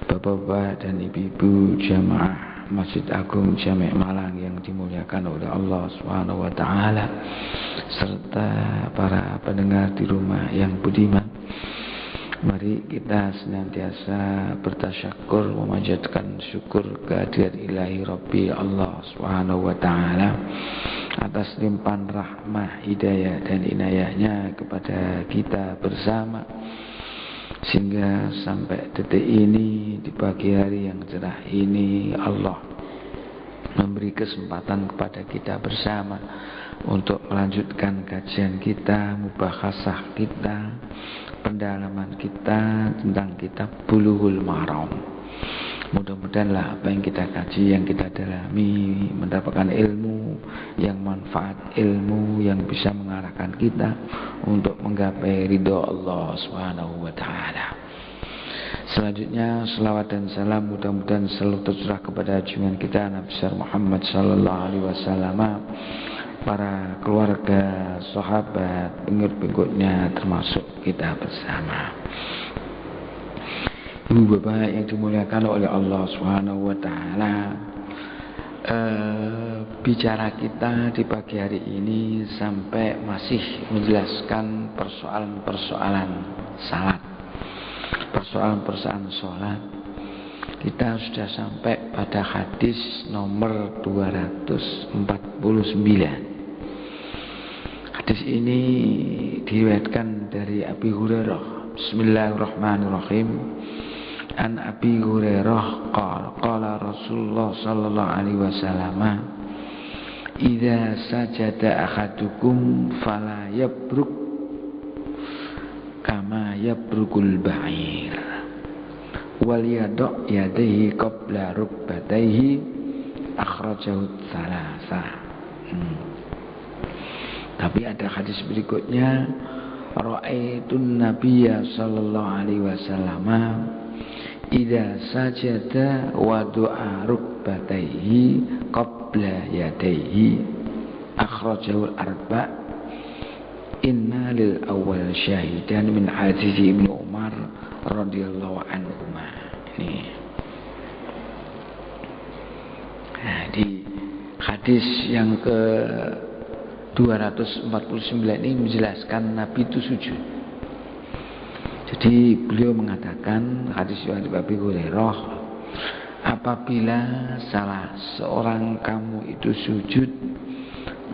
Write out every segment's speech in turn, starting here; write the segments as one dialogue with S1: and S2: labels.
S1: Bapak-bapak dan ibu-ibu jamaah Masjid Agung Jami' Malang yang dimuliakan oleh Allah Subhanahu wa taala, serta para pendengar di rumah yang budiman. Mari kita senantiasa bertasyakur, memanjatkan syukur kehadirat ilahi Rabbi Allah Subhanahu wa taala atas limpahan rahmah, hidayah dan inayahnya kepada kita bersama, sehingga sampai detik ini, di pagi hari yang cerah ini, Allah memberi kesempatan kepada kita bersama untuk melanjutkan kajian kita, mubakhasah kita, pendalaman kita tentang kitab Bulughul Maram. Mudah-mudahanlah apa yang kita kaji, yang kita dalami, mendapatkan ilmu yang manfaat, ilmu yang bisa mengarahkan kita untuk menggapai ridho Allah Subhanahu wa taala. Selanjutnya selawat dan salam mudah-mudahan selalu tercurah kepada junjungan kita Nabi besar Muhammad sallallahu alaihi wasallam, para keluarga, sahabat, pengikut-pengikutnya, termasuk kita bersama. Ibu bapak yang dimuliakan oleh Allah Subhanahu wa taala, bicara kita di pagi hari ini sampai masih menjelaskan persoalan-persoalan salat, persoalan-persoalan sholat. Kita sudah sampai pada hadis nomor 249. Hadis ini diriwayatkan dari Abi Hurairah. Bismillahirrahmanirrahim. An Abi Hurairah qala Rasulullah sallallahu alaihi wasallam, idza sajada ahadukum fala yabruk kama yabrukul ba'ir wal yadu' yadayhi qabla rukbatayhi akhrajahu tsalasa. Tapi ada hadis berikutnya, ra'aitun nabiyya sallallahu alaihi wasallam idza sajada wa du'a rukbatayhi qabla yadayhi akhrajahu al-arba'. Inna lil awal syahidan min hadis Ibnu Umar radhiyallahu anhuma. Ini. Nah, di hadis yang ke 249 ini menjelaskan Nabi itu sujud. Jadi beliau mengatakan, hadis riwayat Abi Hurairah, apabila salah seorang kamu itu sujud,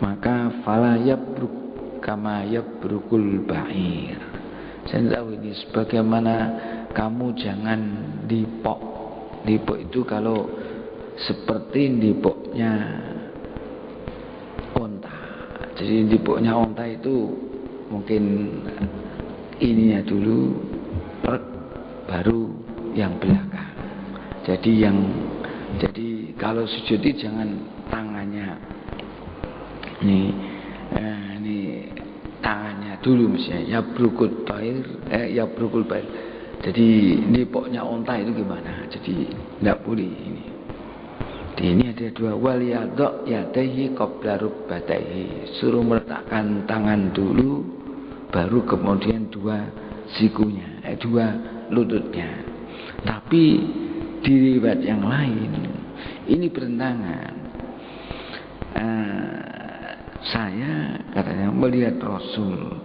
S1: maka fala yabruk kama yabrukul ba'ir. Saya tahu ini sebagaimana kamu jangan dipok. Dipok itu kalau seperti dipoknya onta. Jadi dipoknya onta itu mungkin ininya dulu, baru yang belakang. Jadi kalau sujud itu jangan tangannya ini tangannya dulu, misalnya yabrukul bair. Jadi nipoknya onta itu gimana? Jadi tidak boleh ini. Ini ada dua, wal yadu' yadayhi qabla rukbatayhi, suruh meletakkan tangan dulu, baru kemudian dua sikunya, dua lututnya. Tapi di riwayat yang lain ini bertentangan. Saya katanya melihat Rasul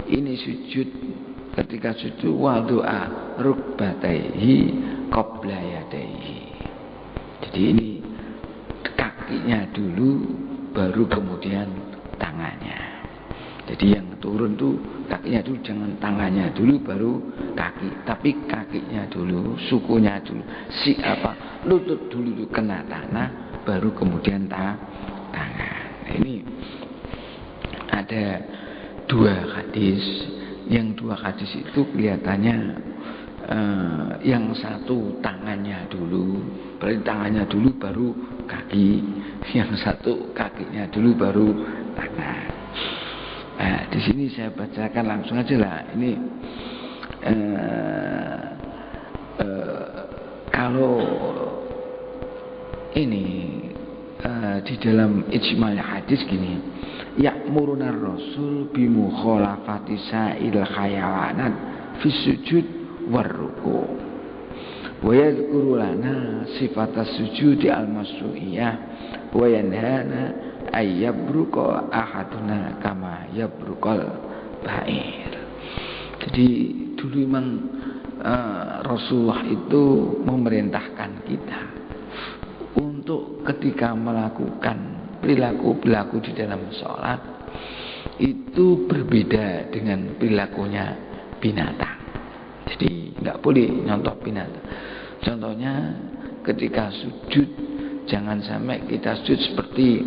S1: ini sujud, ketika sujud wa du'a rukbatayhi qabla yadayhi. Jadi ini kakinya dulu, baru kemudian tangannya. Jadi yang turun tuh kakinya dulu, jangan tangannya dulu baru kaki, tapi kakinya dulu, sukunya dulu, lutut dulu kena tanah, baru kemudian tangan. Ini ada dua hadis. Yang dua hadis itu kelihatannya yang satu tangannya dulu, berarti tangannya dulu baru kaki, yang satu kakinya dulu baru tangan. Nah, di sini saya bacakan langsung aja lah. Ini kalau ini di dalam ijmal hadis gini, ya'muruna rasul bimukhalafati sa'il khayawanat fi sujud warruku. wa yadhkuru lana sifatas sujudi al-masru'iyah wa yanhana ayyabruqa ahaduna kama yabruqal ba'ir. Jadi dulu memang Rasulullah itu memerintahkan kita untuk ketika melakukan perilaku-perilaku di dalam sholat itu berbeda dengan perilakunya binatang. Jadi nggak boleh nyontoh binatang. Contohnya ketika sujud, jangan sampai kita sujud seperti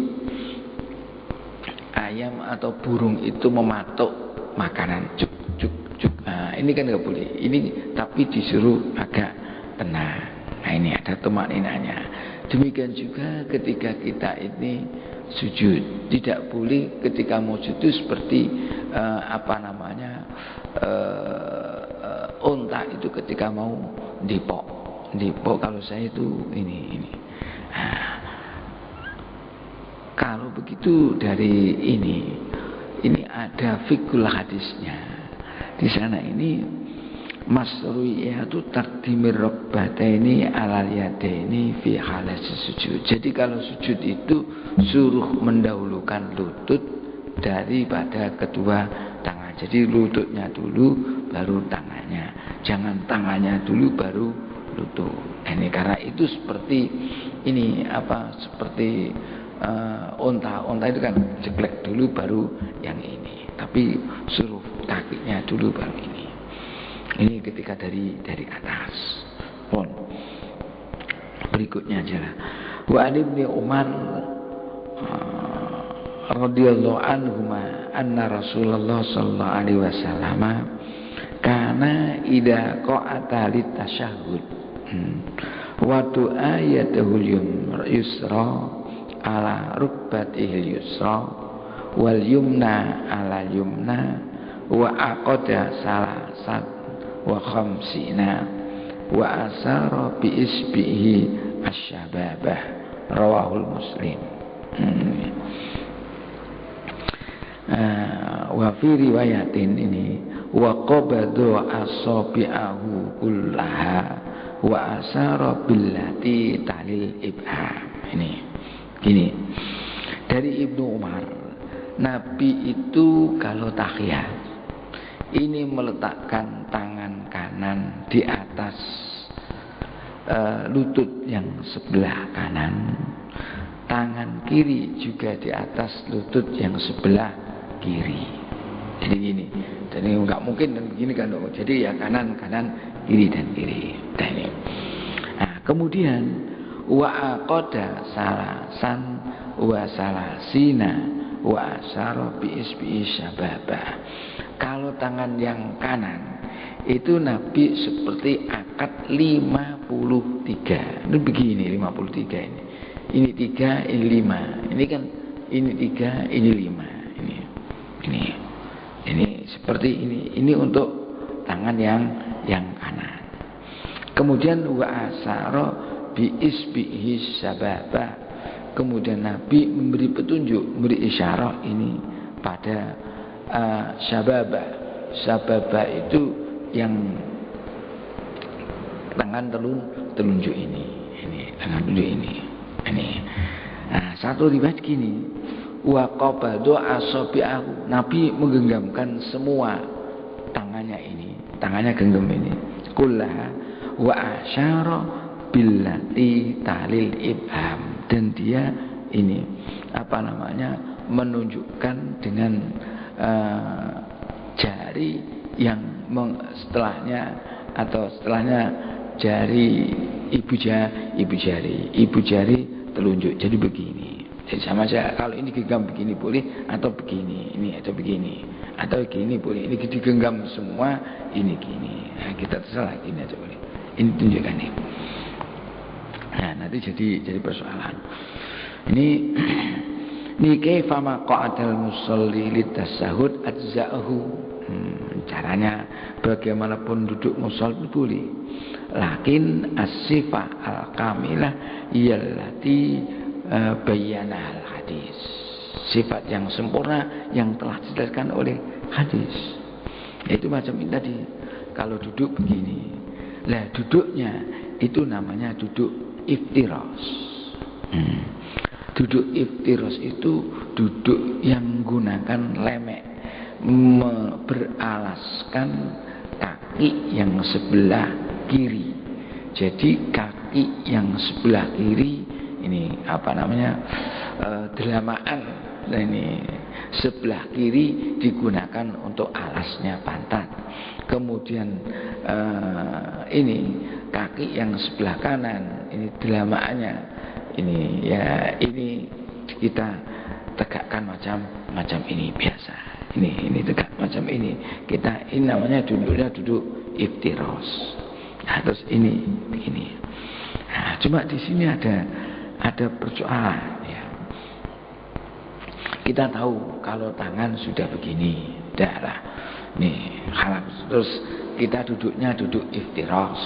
S1: ayam atau burung itu mematuk makanan, cuk cuk cuk. Nah, ini kan nggak boleh. Ini tapi disuruh agak tenang. Nah, ini ada tumaninanya. Demikian juga ketika kita ini sujud, tidak boleh ketika mau sujud seperti unta itu ketika mau dipok kalau saya itu ini. Nah, kalau begitu dari ini ada fikul hadisnya. Di sana ini masru'iyatu taqdimir rukbataini alal yadaini fi halati sujud. Jadi kalau sujud itu suruh mendahulukan lutut daripada kedua tangan. Jadi lututnya dulu baru tangannya. Jangan tangannya dulu baru lutut. Ini karena itu seperti seperti unta itu kan jeglek dulu baru yang ini. Tapi suruh kakinya dulu baru ini. Ini ketika dari atas. Pun berikutnya aja lah. Wa ibni Umar radhiyallahu anhuma anna Rasulullah sallallahu alaihi wasallam kana idza qa'ata litasyahhud wa du'a yadahul yusra ala rukbatihil yusra wal yumna ala yumna wa aqada salasat wa khamsina wa asara bi isbihi asyababah rawahul Muslim. Wa fi riwayatin ini wa qabadu asabi'ahu kullaha wa asara billati talil ibham. Ini gini, dari Ibnu Umar, Nabi itu kalau tahiyat ini meletakkan tangan kanan di atas lutut yang sebelah kanan, tangan kiri juga di atas lutut yang sebelah kiri. Jadi gini, jadi nggak mungkin dan begini kan, jadi ya kanan kiri dan kiri. Nah, kemudian wa aqada salasan wa salasina wa asyara bi isbi syababa. Kalau tangan yang kanan itu Nabi seperti akad 53. Ini begini 53 ini. Ini 3, ini 5. Ini kan ini 3, ini 5. Ini seperti ini. Ini untuk tangan yang kanan. Kemudian wa asyara bi isbihi syababa. Kemudian Nabi memberi petunjuk, memberi isyarat ini pada syababa. Syababa itu yang tangan telunjuk ini tangan telunjuk ini. Nah, satu riwayat gini, wa qabadu asabi'ahu. Nabi menggenggamkan semua tangannya ini, tangannya genggam ini. Kullaha wa asyara billati talil ibham. Dan dia ini menunjukkan dengan jari yang setelahnya jari ibu jari telunjuk. Jadi begini. Jadi sama saja, kalau ini digenggam begini boleh, atau begini, ini atau begini, atau gini boleh. Ini digenggam semua, ini gini. Nah, kita terserah gini aja boleh. Ini tunjukkan ini. Nah, nanti jadi persoalan. Ini kaifa ma qa'adal musalli litasahhud ajza'ahu. Caranya bagaimanapun duduk musalli boleh. Lakin as-sifah al-kamilah iyallati bayyana al-hadis. Sifat yang sempurna yang telah dijelaskan oleh hadis. Itu macam ini tadi. Kalau duduk begini. Lah duduknya itu namanya duduk iftiros. Duduk iftiros itu duduk yang menggunakan lemek, beralaskan kaki yang sebelah kiri. Jadi kaki yang sebelah kiri ini delamaan. Nah, ini sebelah kiri digunakan untuk alasnya pantat. Kemudian ini kaki yang sebelah kanan ini delamaannya. Ini ya, ini kita tegakkan macam ini biasa. Ini tegak macam ini. Ini namanya duduk iftiros. Nah, terus ini begini. Nah, cuma di sini ada persoalan ya. Kita tahu kalau tangan sudah begini, darah. Nih, terus kita duduknya duduk iftiros.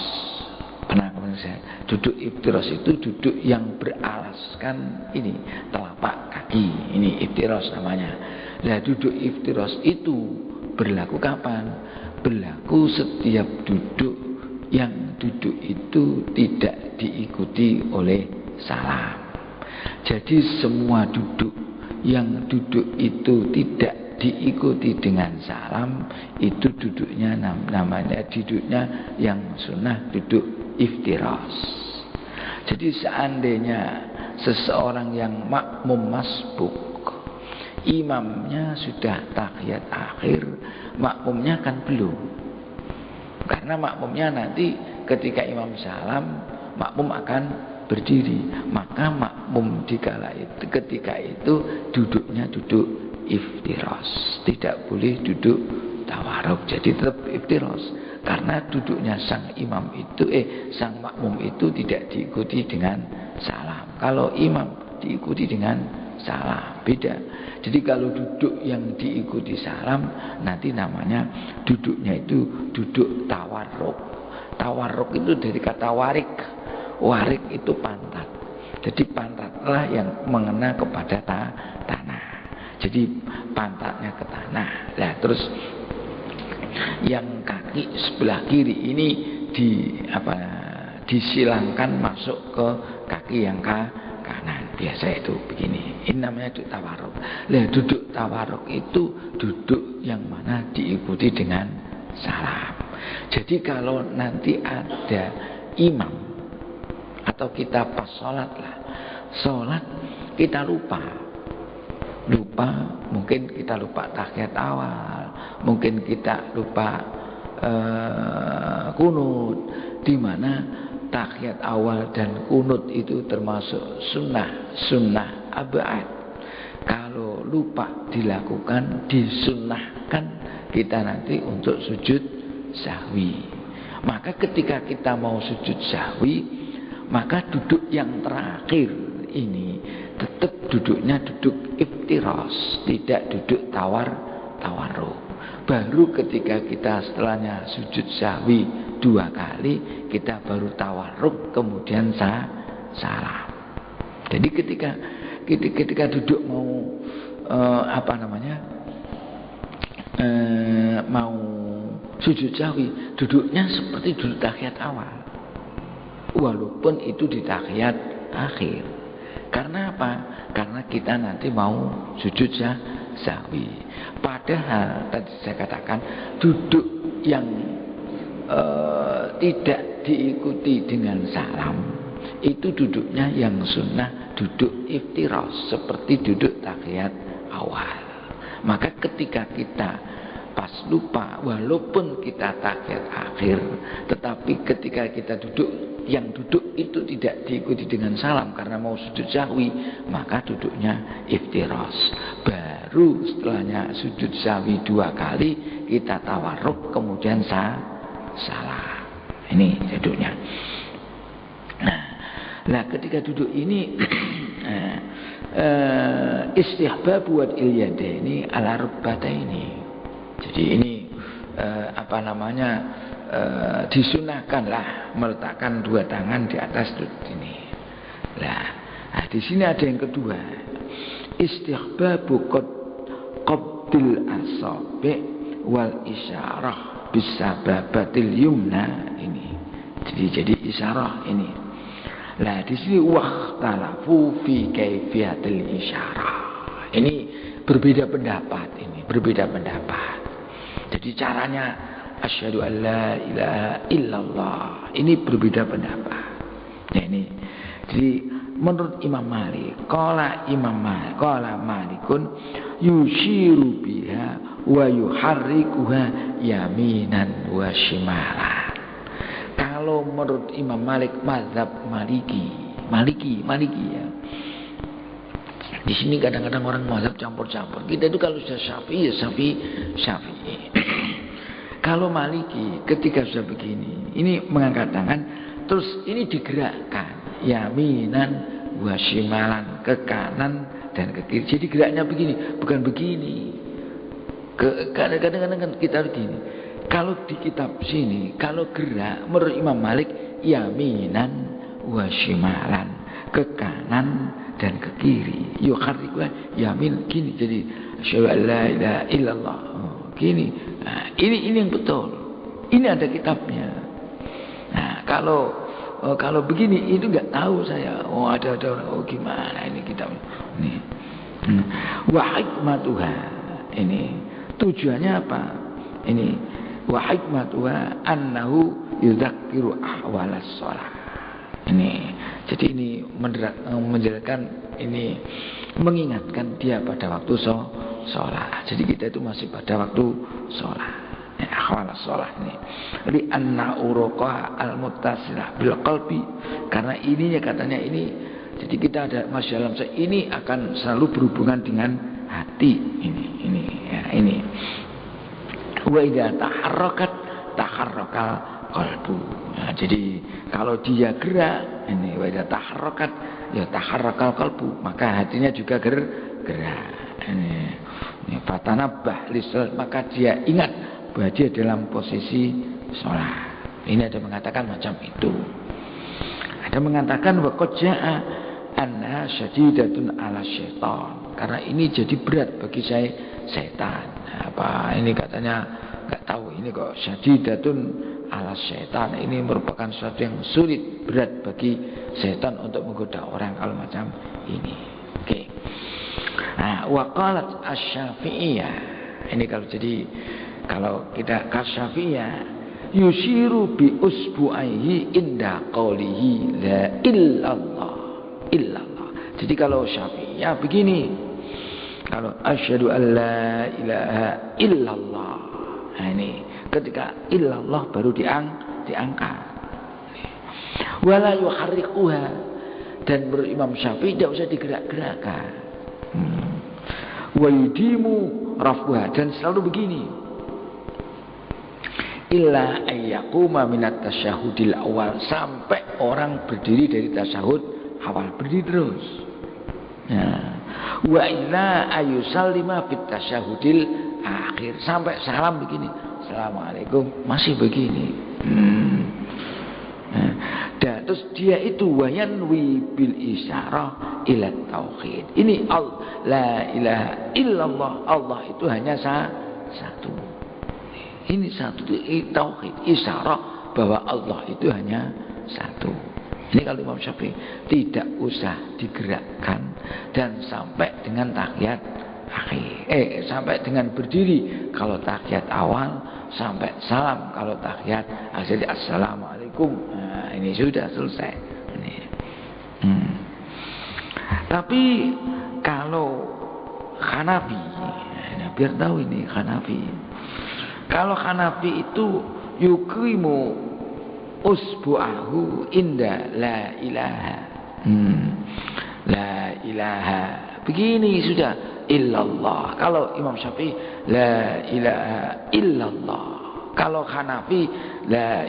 S1: Pernah saya duduk iftiros itu duduk yang beralaskan ini telapak kaki. Ini iftiros namanya. Nah, duduk iftiros itu berlaku kapan? Berlaku setiap duduk yang duduk itu tidak diikuti oleh salam. Jadi semua duduk yang duduk itu tidak diikuti dengan salam, itu duduknya namanya duduknya yang sunnah duduk iftiros. Jadi seandainya seseorang yang makmum masbuk, imamnya sudah tahiyat akhir, makmumnya kan belum. Karena makmumnya nanti ketika imam salam, makmum akan berdiri. Maka makmum ketika itu duduknya duduk iftiros. Tidak boleh duduk tawarruk. Jadi tetap iftiros. Karena duduknya sang imam itu sang makmum itu tidak diikuti dengan salam. Kalau imam diikuti dengan salam, beda. Jadi kalau duduk yang diikuti salam, nanti namanya duduknya itu duduk tawarruk. Tawarruk itu dari kata warik. Warik itu pantat. Jadi pantatlah yang mengena kepada tanah. Jadi pantatnya ke tanah. Nah, terus yang kaki sebelah kiri ini disilangkan masuk ke kaki yang kanan. Biasa itu begini. Ini namanya duduk tawarruk. Nah, duduk tawarruk itu duduk yang mana diikuti dengan salam. Jadi kalau nanti ada imam atau kita pas sholat kita lupa, mungkin kita lupa tahiyat awal, mungkin kita lupa kunut, di mana tahiyat awal dan kunut itu termasuk sunnah abad. Kalau lupa dilakukan, disunnahkan kita nanti untuk sujud sahwi. Maka ketika kita mau sujud sahwi, maka duduk yang terakhir ini tetap duduknya duduk iftiros, tidak duduk tawarruk. Baru ketika kita setelahnya sujud sahwi 2 kali, kita baru tawarruk, kemudian salam. Jadi ketika duduk mau mau sujud sahwi, duduknya seperti duduk tahiyat awal. Walaupun itu di tahiyat akhir. Karena apa? Karena kita nanti mau sujud sahwi. Padahal tadi saya katakan duduk yang tidak diikuti dengan salam, itu duduknya yang sunnah duduk iftiros, seperti duduk tahiyat awal. Maka ketika kita pas lupa, walaupun kita tahiyat akhir, tetapi ketika kita duduk, yang duduk itu tidak diikuti dengan salam karena mau sujud sahwi, maka duduknya iftiros. Baru setelahnya sujud sahwi 2 kali, kita tawarruk, kemudian salam. Ini duduknya. Nah, ketika duduk ini istihbab buat ilyadaini ala rukbataini. Jadi ini disunahkanlah meletakkan 2 tangan di atas duduk ini. Nah, di sini ada yang kedua. Istihbabu qabdil asabi wal isyarah bisababatil yumna ini. jadi isyarah ini. Lah di sini waqtalafu fi kaifiyatil isyarah. Ini berbeda pendapat ini, berbeda pendapat. Jadi caranya asyhadu an la ilaha illallah. Ini berbeda pendapat. Nah ini. Jadi menurut Imam Malik, qala Malikun yushiru biha wa yuharrikuha yaminan wa shimalan. Kalau menurut Imam Malik mazhab Maliki ya. Di sini kadang-kadang orang mazhab campur-campur. Kita itu kalau sudah Syafi'i ya Syafi'i. Kalau Maliki ketika sudah begini, ini mengangkat tangan, terus ini digerakkan yaminan wa shimalan, ke kanan dan ke kiri. Jadi geraknya begini, bukan begini. Kadang-kadang kita begini. Kalau di kitab sini, kalau gerak menurut Imam Malik yaminan wa shimalan, ke kanan dan ke kiri. Yuharriku yamin gini, jadi asyhadu an la ilaha illallah. Gini. Nah, ini yang betul. Ini ada kitabnya. Nah, kalau begini itu enggak tahu saya. Oh, ada orang gimana ini kitabnya. Nih. Wa hikmatuha. Ini tujuannya apa? Ini wa hikmatuha annahu yudzakiru ahwalas shalah. Ini jadi ini menjelaskan ini mengingatkan dia pada waktu sholat. Jadi kita itu masih pada waktu sholat. Ahwalas shalah ini. Li anna uruqa al-muttasilah bil qalbi. Karena ininya katanya ini. Jadi kita ada masih dalam ini akan selalu berhubungan dengan hati. Ini. Wa idza taharrakal qalbu. Nah, jadi kalau dia gerak ini wa idza taharrakat ya taharrakal qalbu, maka hatinya juga gerak. Ini fatanabbah lisal, maka dia ingat bahwa dia dalam posisi sholat. Ini ada mengatakan macam itu. Ada mengatakan wa qad jaa anna syadidatun ala syaitan. Karena ini jadi berat bagi setan. Apa ini katanya enggak tahu ini kok syadidatun ala syaitan, ini merupakan sesuatu yang sulit, berat bagi setan untuk menggoda orang kalau macam ini. Oke. Nah, waqalat asy-Syafi'iyah. Ini kalau kita Syafi'iyah yushiru bi usbu'aihi inda qawlihi la illallah. Jadi kalau Syafi'iyah begini. Kalau asyhadu an la ilaha illallah. Nah ini ketika illallah baru diangkat. Wala yuharrikuha, dan menurut Imam Syafi'i tidak usah digerak-gerakkan. Wa yudimu rafuha, dan selalu begini. Illa ayyaquma minat tasyahudil awal, sampai orang berdiri dari tasyahud awal, berdiri terus. Wa illa ayusallima fit tasyahudil akhir, sampai salam begini. Assalamualaikum, masih begini. Dan terus dia itu wayanwi bil isyarah ila tauhid. Ini la ilaha illallah, Allah itu hanya satu. Ini satu tauhid, isyarah bahwa Allah itu hanya satu. Ini kalau Imam Syafi'i tidak usah digerakkan dan sampai dengan tahiyat akhir. Sampai dengan berdiri kalau tahiyat awal, sampai salam kalau tahiyat akhir. Assalamualaikum. Nah, ini sudah selesai. Ini. Tapi kalau Hanafi, nah, biar tahu ini Hanafi. Kalau Hanafi itu yukrimu usbu'ahu inda la ilaha. La ilaha. Begini sudah illallah. Kalau Imam Syafi'i la ilaha illallah. Kalau Hanafi la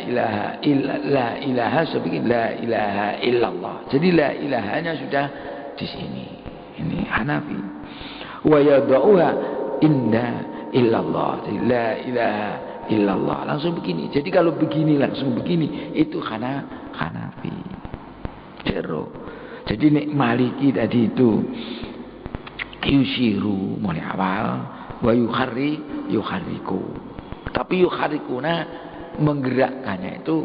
S1: ilaha sebegini la ilaha illallah. Jadi la ilahanya sudah di sini. Ini Hanafi. Wa yad'uha inda illallah. Jadi la ilaha illallah langsung begini. Jadi kalau begini langsung begini itu Hanafi. Jadi nek Maliki tadi itu yushiru mulai awal wa yuharriku. Tapi yuharrikuna menggerakkannya itu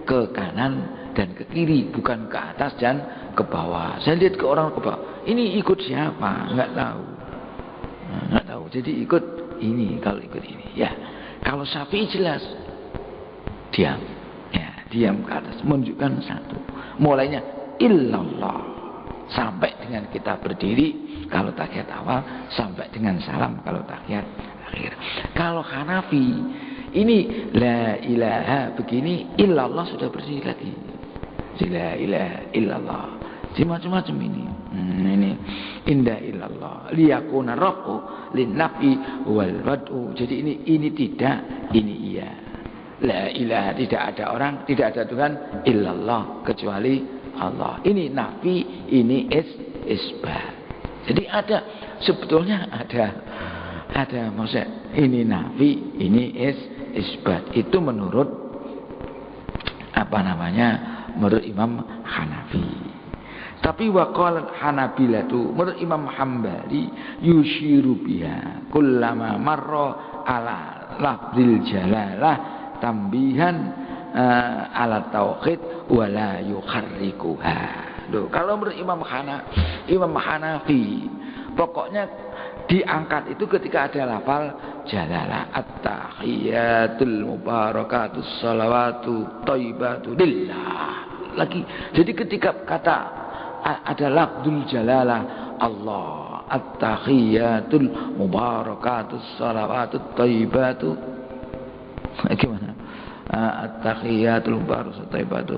S1: ke kanan dan ke kiri, bukan ke atas dan ke bawah. Saya lihat ke orang ke bawah, ini ikut siapa? Enggak tahu. Enggak tahu. Jadi ikut ini, kalau ikut ini. Ya. Kalau Syafi'i jelas diam. Ya, diam ke atas, menunjukkan satu. Mulainya illallah sampai dengan kita berdiri kalau tahiyat awal, sampai dengan salam kalau tahiyat akhir. Kalau Hanafi ini la ilaha begini, illallah sudah berdiri lagi. La ilaha illallah. Macam-macam ini. Ini indah illallah. Liyakuna rafu linnafi wal wad'u. Jadi ini tidak, ini iya. La ilaha, tidak ada orang, tidak ada Tuhan illallah kecuali Allah. Ini nafi, ini isbat. Jadi ada, sebetulnya ada maksudnya ini nafi, ini isbat. Itu menurut menurut Imam Hanafi. Tapi waqalat Hanabilah itu menurut Imam Hambali yushiru biha kullama marra ala lafzil jalalah tambihan ala tauhid wala yukharrikuha. Loh, kalau menurut Imam Hanafi pokoknya diangkat itu ketika ada lafal jalalah, at-tahiyatul mubarakatus salawatu thayyibatu lillah. Lagi. Jadi ketika kata ada lafzul jalalah Allah, at-tahiyatul mubarakatus salawatu thayyibatu, gimana? At-tahiyatul mubarakatus thayyibatu.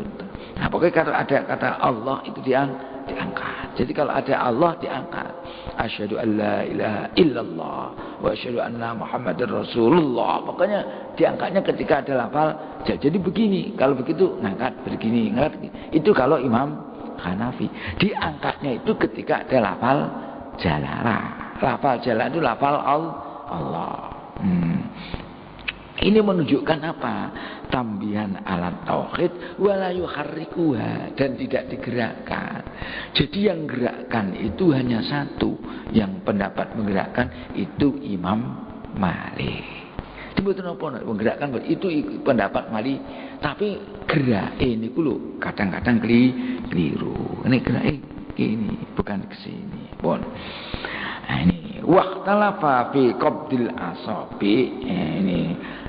S1: Nah, pokoknya kalau ada kata Allah itu diangkat. Jadi kalau ada Allah diangkat. Asyhadu an la ilaha illallah wa asyhadu anna Muhammadar Rasulullah. Pokoknya diangkatnya ketika ada lafal. Jadi begini, kalau begitu ngangkat begini, ngangkat. Itu kalau Imam Hanafi. Diangkatnya itu ketika ada lafal jalalah. Lafal jalalah itu lafal Allah. Ini menunjukkan apa? Tambihan alat tauhid wala yuharrikuha, dan tidak digerakkan. Jadi yang gerakkan itu hanya satu, yang pendapat menggerakkan itu Imam Malik. Sebetulnya apa menggerakkan itu pendapat Malik, tapi gerak ini kulo kadang-kadang keliru. Ini gerak ini bukan ke sini. Bon. Nah, ini waqtalafa fi qabdil asabi.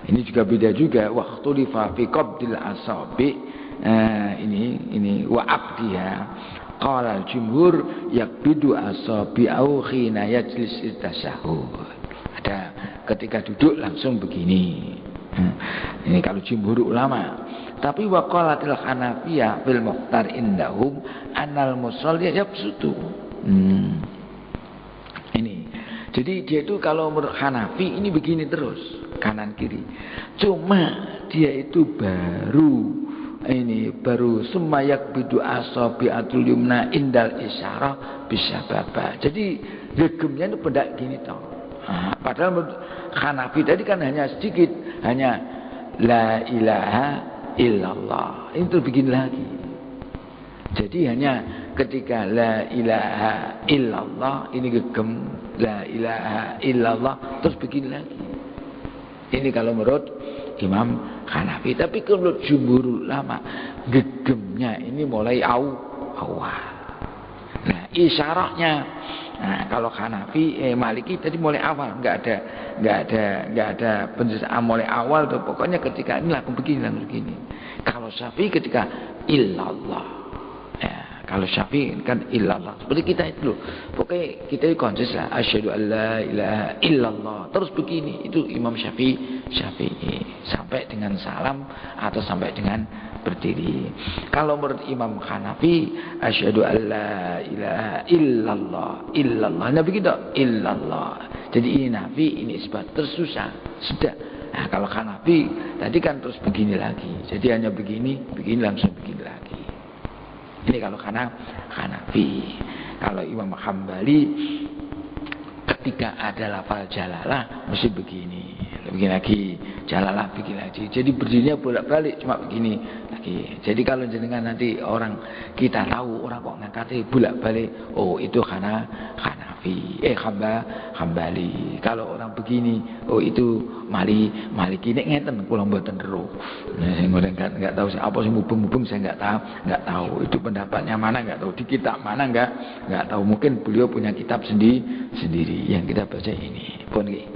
S1: Ini juga beda juga. Waqtalafa fi qabdil asabi. Ini wa abdiha. Qala al-jumhur yakbidu asabi'au khina yajlis tasyahhud. Ada ketika duduk langsung begini. Ini kalau jumhur ulama. Tapi waqalatil Hanafiyah fil Mukhtar indahum annal musalli yabsutu. Ini. Jadi dia itu kalau menurut Hanafi ini begini terus, kanan kiri. Cuma dia itu baru semayak bidu asabi'atul yumna indal isyarah bisyababa. Jadi gegemnya itu pendak gini toh. Padahal menurut Hanafi tadi kan hanya sedikit, hanya la ilaha illallah. Ini terus begini lagi. Jadi hanya ketika la ilaha illallah ini gegem, la ilaha illallah terus begini lagi. Ini kalau menurut Imam Hanafi. Tapi kalau menurut jumhur ulama gegemnya ini mulai awal. Nah, isyarahnya, nah kalau Hanafi Maliki tadi mulai awal, enggak ada penjelasan mulai awal tuh, pokoknya ketika ini langsung begini. Kalau Syafi'i ketika illallah. Ya, kalau Syafi'i kan illallah. Seperti kita itu loh. Pokoknya kita itu konsis lah. Asyhadu an la ilaha illallah. Terus begini. Itu Imam Syafi'i. Sampai dengan salam atau sampai dengan berdiri. Kalau menurut Imam Hanafi, asyhadu an la ilaha illallah. Nah begitu, illallah. Jadi ini nafi, ini isbat. Tersusah. Sudah. Nah kalau Hanafi tadi kan terus begini lagi. Jadi hanya begini langsung begini lagi. Ini kalau Hanafi. Kalau Imam Hambali ketika ada lafal jalalah mesti begini lagi, jalalah begini lagi. Jadi berdirinya bolak-balik cuma begini lagi. Jadi kalau jenengan nanti orang kita tahu orang kok ngangkatnya bolak-balik, oh itu Hanafi. Hanafi, Hambali. Kalau orang begini, oh itu Maliki. Nek ngeten kula mboten ero. Nah, enggak tahu apa sih mubeng-mubeng, saya enggak tahu. Itu pendapatnya mana enggak tahu. Di kitab mana enggak tahu. Mungkin beliau punya kitab sendiri yang kita baca ini. Pun nggih.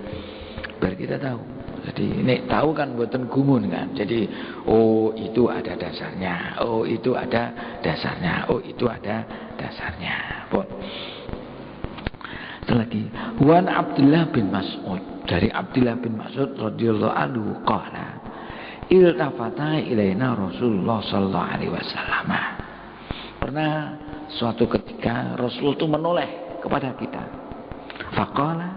S1: Biar kita tahu. Jadi nek tahu kan mboten gumun kan. Jadi oh itu ada dasarnya. Oh itu ada dasarnya. Oh itu ada dasarnya. Pun. Lagi Wan Abdullah bin Mas'ud, dari Abdullah bin Mas'ud radhiyallahu anhu qala iltafata ilaina Rasulullah sallallahu alaihi wasallam. Pernah suatu ketika Rasul itu menoleh kepada kita. Faqala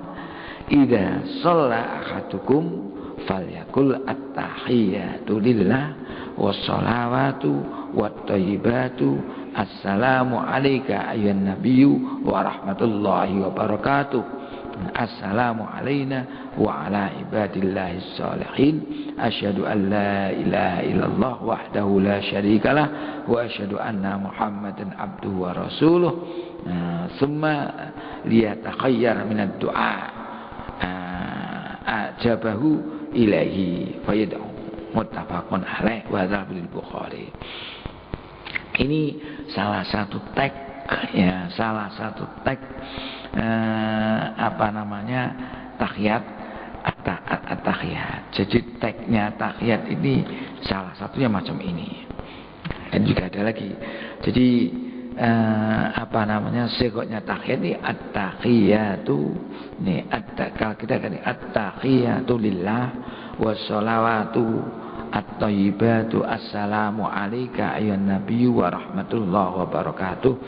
S1: idza shalla ahadukum falyakul at-tahiyatu lillah wassalawatu wattayyibatu assalamu alayka ayyuhan nabiyyu wa rahmatullahi wa barakatuh. Assalamu alayna wa ala ibadillahis salihin. Asyhadu an la ilaha illallah wahdahu la syarikalah wa asyhadu anna Muhammadan abduhu wa rasuluh. Summa liyatakhayyar minad du'a ajabahu ilaihi fayad'u. Muttafaqun alaih wa dzal Bukhari. Ini salah satu teks ya, tahiyat at-tahiyat. Jadi teksnya tahiyat ini salah satunya macam ini. Dan juga ada lagi. Jadi sigotnya tahiyat ini at-tahiyatu nih kalau kita kan at-tahiyatu lillah wassalawatu at-thayyibatu assalamu alayka ayyuhan nabiyyu wa rahmatullahi wa barakatuh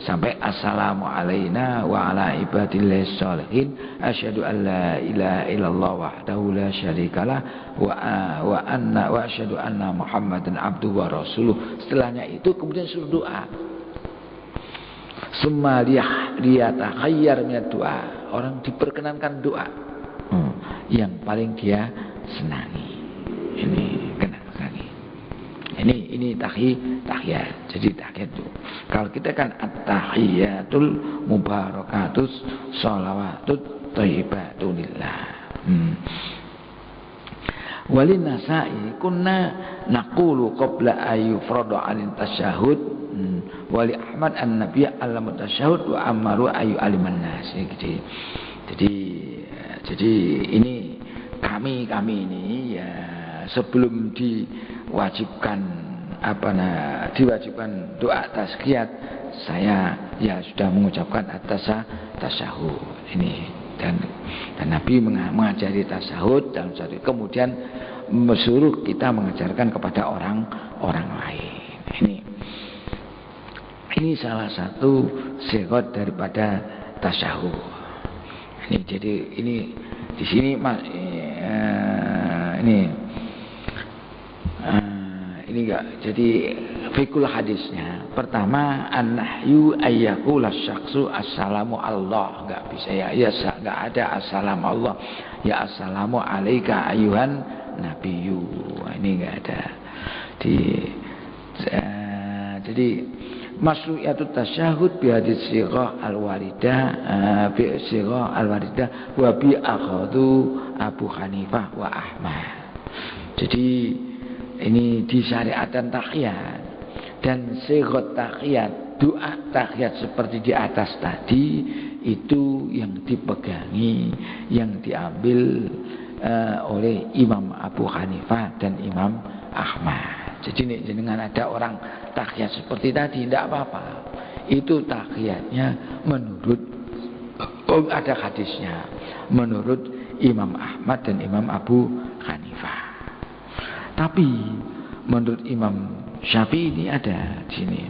S1: sampai assalamu alayna wa ala ibadillahis sholihin asyhadu an la ilaha illallah wahdahu la syarikalah wa asyhadu anna Muhammadan abduhu wa rasuluh. Setelahnya itu kemudian suruh doa. Summa liyatakhayyar minad doa. Orang diperkenankan doa yang paling dia senangi. Ini tahiyat. Jadi tahiyat itu. Kalau kita kan at-tahiyatul mubarakatus sholawatut thayyibatu lillah. Walin Nasa'i kunna naqulu qabla ayyufradu 'alin tasyahhud. Wali Ahmad an-Nabiy alamu tasyahhud wa amaru ayu aliman nas. Jadi ini kami ini ya sebelum diwajibkan doa tazkiyat saya ya sudah mengucapkan tasyahud ini dan Nabi mengajari tasyahud dalam satu kemudian mesuruh kita mengajarkan kepada orang lain. Ini salah satu sigot daripada tasyahud. Jadi ini di sini ini enggak. Jadi fikul hadisnya pertama an-nahyu ayyaqula syakhsu assalamu Allah, enggak bisa ya enggak ada assalamu Allah ya assalamu alayka ayyuhan nabiyyu, ini enggak ada. Jadi masyru'iyatut tasyahud bi hadis sighah al-waridah wa bi akhadhu Abu Hanifah wa Ahmad. Jadi ini disyariatkan tahiyat dan sighah tahiyat, doa tahiyat seperti di atas tadi itu yang dipegangi, yang diambil oleh Imam Abu Hanifah dan Imam Ahmad. Jadi dengan ada orang tahiyat seperti tadi tidak apa-apa. Itu tahiyatnya menurut ada hadisnya menurut Imam Ahmad dan Imam Abu Hanifah. Tapi menurut Imam Syafi'i ini ada di sini.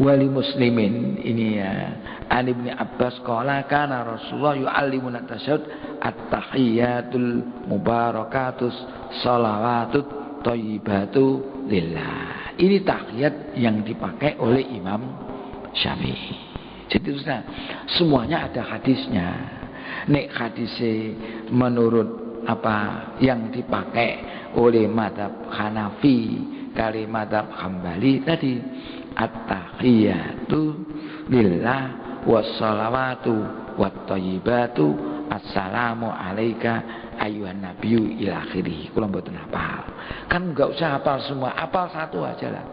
S1: Wali Muslimin ini ya. An Ibnu Abbas qala kana Rasulullah yu'allimuna tasyahhud at-tahiyatul mubarakatus shalawatut thayyibatu lillah. Ini tahiyat yang dipakai oleh Imam Syafi'i. Jadi semuanya ada hadisnya. Nek hadisnya menurut apa yang dipakai oleh mazhab Hanafi kali mazhab Hambali tadi at-tahiyatu lillah wassalawatu watthayyibatu assalamu alaika ayuhan nabiyyu ila akhirih. Kula mboten hafal. Kan enggak usah hafal semua, hafal satu aja lah.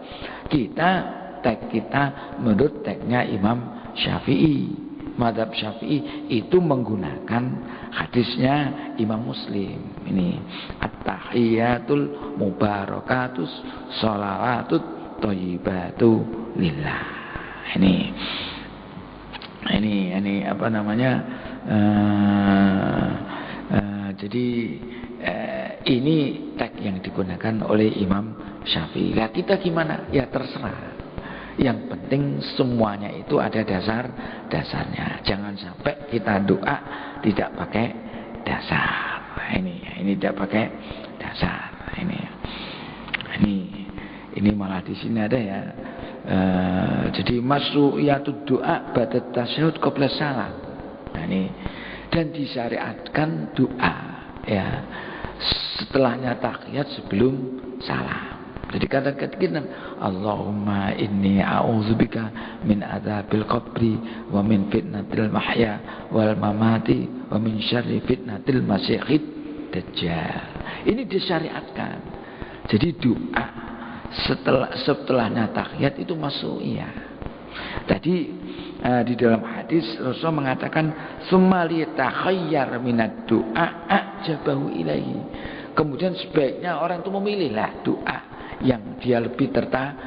S1: Teks kita menurut teksnya Imam Syafi'i. Mazhab Syafi'i itu menggunakan hadisnya Imam Muslim. Ini at-tahiyatul mubarakatus sholawatut thayyibatu lillah. Ini apa namanya? Jadi ini teks yang digunakan oleh Imam Syafi'i. Lah kita gimana? Ya terserah. Yang penting semuanya itu ada dasarnya. Jangan sampai kita doa tidak pakai dasar. Ini tidak pakai dasar. Ini malah di sini ada ya. Jadi masru'iyatud doa ba'da tasyahud qabla salam. Nah, ini dan disyariatkan doa ya setelahnya tahiyat sebelum salam. Jadi kata-kata Allahumma inni a'udzubika min adzabil qabri wa min fitnatil mahya wal mamati wa min syarri fitnatil masiihid dajjal. Ini disyariatkan. Jadi doa setelahnya tahiyat itu masru'iyah. Tadi di dalam hadis Rasulullah mengatakan summa liyatakhayyar minad du'a ajabahu ilaihi. Kemudian sebaiknya orang itu memilihlah doa yang dia lebih tertarik.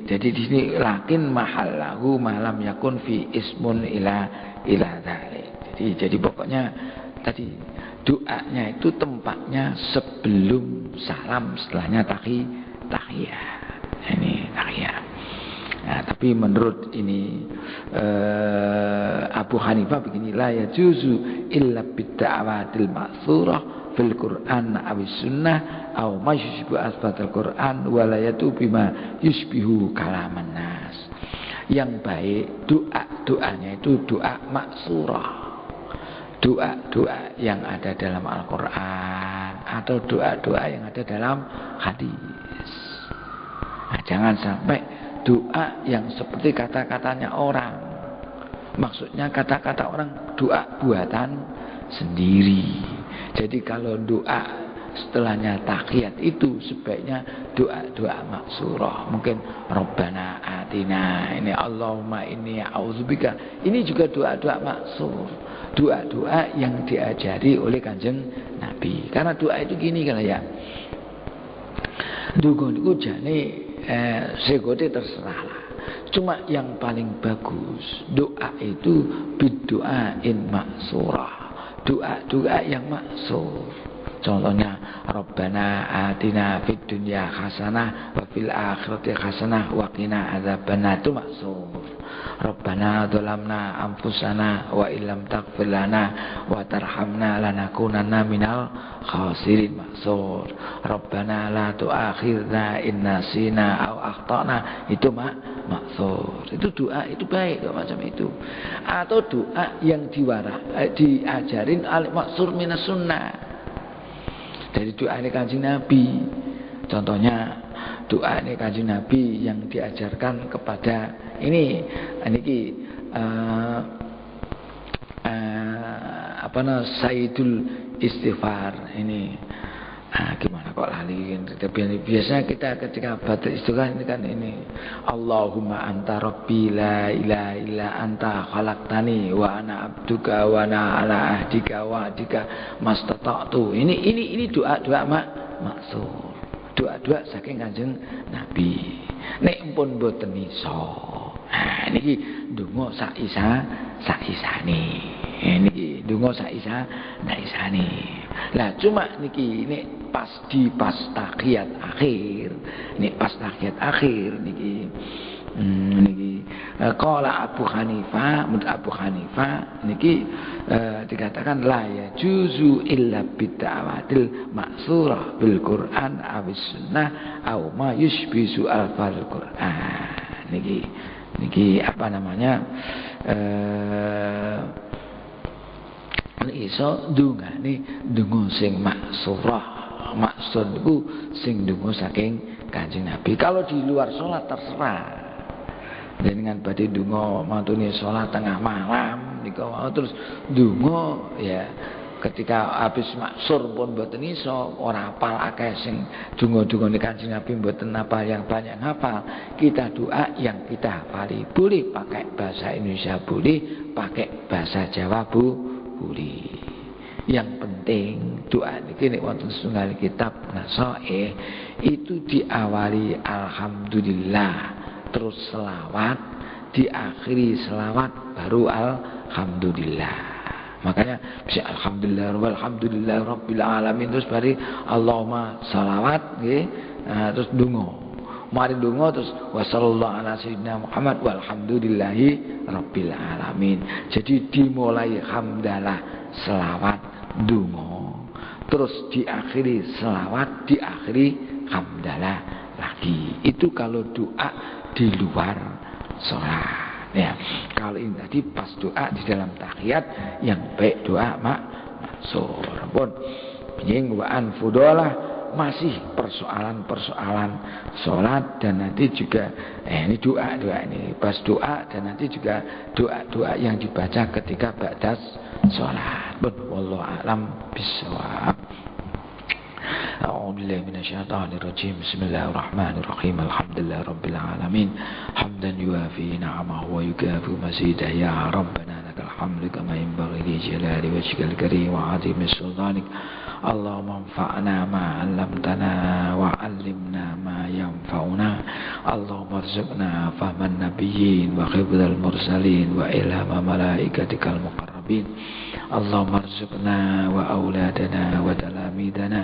S1: Jadi di sini lakin mahallahu malam yakun fi ismun ila dzalik. Jadi pokoknya tadi doanya itu tempatnya sebelum salam, setelahnya tahiyat. Tahiyat. Nah, tapi menurut ini Abu Hanifah beginilah ya juzu illa bid'awatil ma'thurah fil Qur'an awis sunnah aw ma yushbihu asbatal Qur'an wala yatu bima yushbihu kalaman nas. Yang baik doanya itu doa maksurah, doa yang ada dalam Al-Quran atau doa-doa yang ada dalam hadis. Nah, jangan sampai doa yang seperti kata-katanya orang. Maksudnya kata-kata orang doa buatan sendiri. Jadi kalau doa setelahnya tahiyat itu sebaiknya doa-doa maksurah. Mungkin Rabbana atina, ini Allahumma inni a'udzubika. Ini juga doa-doa maksur. Doa-doa yang diajari oleh Kanjeng Nabi. Karena doa itu gini kan ya. Dugo niku jane segote terserah lah. Cuma yang paling bagus doa itu bidu'ain maksurah, doa-doa yang maksur. Contohnya Rabbana atina fid dunya hasanah wa fil akhirati hasanah wa qina adzabannar, itu maksur. Rabbana dzalamna anfusana wa illam taghfir lana wa tarhamna lanakunanna minal khasirin, maksur. Rabbana la tu'akhirna in nasina aw akhtana, itu maksur. Itu doa itu baik kok macam itu. Atau doa yang diajarin al-maksur minas sunnah, dari doa ini Kanjeng Nabi. Contohnya doa ini Kanjeng Nabi yang diajarkan kepada Sayyidul Istighfar ini. Gimana kok lali? Biasanya kita ketika baca istighfar ini kan ini Allahumma anta rabbi la ilaha illa anta khalaqtani wa ana abduka wa ana ala ahdika wa ahdika mastata'tu. Ini doa-doa maksur. Doa-doa saking Kanjeng Nabi. Nek pun mboten iso. Nah niki ndonga sak isane. Niki ndonga sak isane. Lah cuma niki nek pas tahiyat akhir, niki qala Abu Hanifah, menurut Abu Hanifah niki dikatakan la ya juzu illa bid'awatil maksurah bil Qur'an awis sunnah aw ma yushbisu al-fal Qur'an. Niki apa namanya? Iso ndungane ndonga sing maksurah maksud iku sing ndonga saking Kanjeng Nabi. Kalau di luar sholat terserah. Dengan badhe ndonga mantune sholat tengah malam nika terus ndonga ya ketika habis maksur pun mboten iso ora hafal akeh sing donga-dungane Kanjeng Nabi mboten apa yang banyak hafal. Kita doa yang kita hafali. Boleh pakai bahasa Indonesia, boleh pakai bahasa Jawa, boleh. Yang penting doa niki nek wonten setunggal kitab Nasaih itu diawali alhamdulillah, terus selawat, diakhiri selawat baru alhamdulillah. Makanya bisa alhamdulillah walhamdulillah rabbil alamin terus bari Allahumma salawat nggih, terus donga. Mari donga terus wasallallahu ala sayyidina Muhammad walhamdulillahi rabbil alamin. Jadi dimulai hamdalah selawat donga, terus diakhiri selawat, diakhiri hamdalah lagi. Itu kalau doa di luar sholat. Ya, kalau ini tadi pas doa di dalam tahiyat yang baik doa maksur. Pun penyingguan fudolah masih persoalan-persoalan sholat dan nanti juga ini doa ini pas doa dan nanti juga doa yang dibaca ketika ba'das sholat. Wallahu a'lam bishawab. A'udzubillahi minasyaitonir rajim. Bismillahirrahmanirrahim. Alhamdulillah rabbil alamin. Hamdan yuafi ni'amahu wa yukafi mazidah. Ya Rabbana lakal hamdu kama yanbaghi li jalali wajhikal karim wa 'azimi sultanik. Allahumma anfa'na ma 'allamtana wa 'allimna ma yanfa'una. Allahumma arzuqna fahman nabiyyin wa hifdzal mursalin wa ilhama malaikatikal muqarrabin. Allahumma arzuqna wa auladana wa talamidana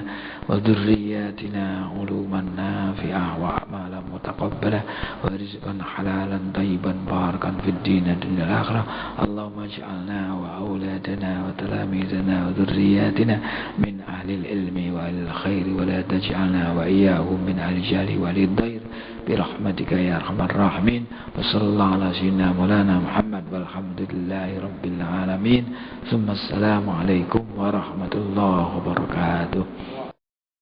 S1: wa dhurriyyatina uluman nafi'ah wa a'malan mutaqabbalah wa rizqan halalan tayyiban barakan fid din dan dunya akhirah. Allahumma ij'alna wa auladana wa talamidana wa dhurriyyatina min ahli al-ilmi wa al-khairi wa la taj'alna wa iyyahum min al-jahli wa lid-dair birahmatika ya arhamar rahimin. Wa sallallahu ala sayyidina maulana Muhammad walhamdulillahi rabbil alamin. Assalamualaikum warahmatullahi wabarakatuh.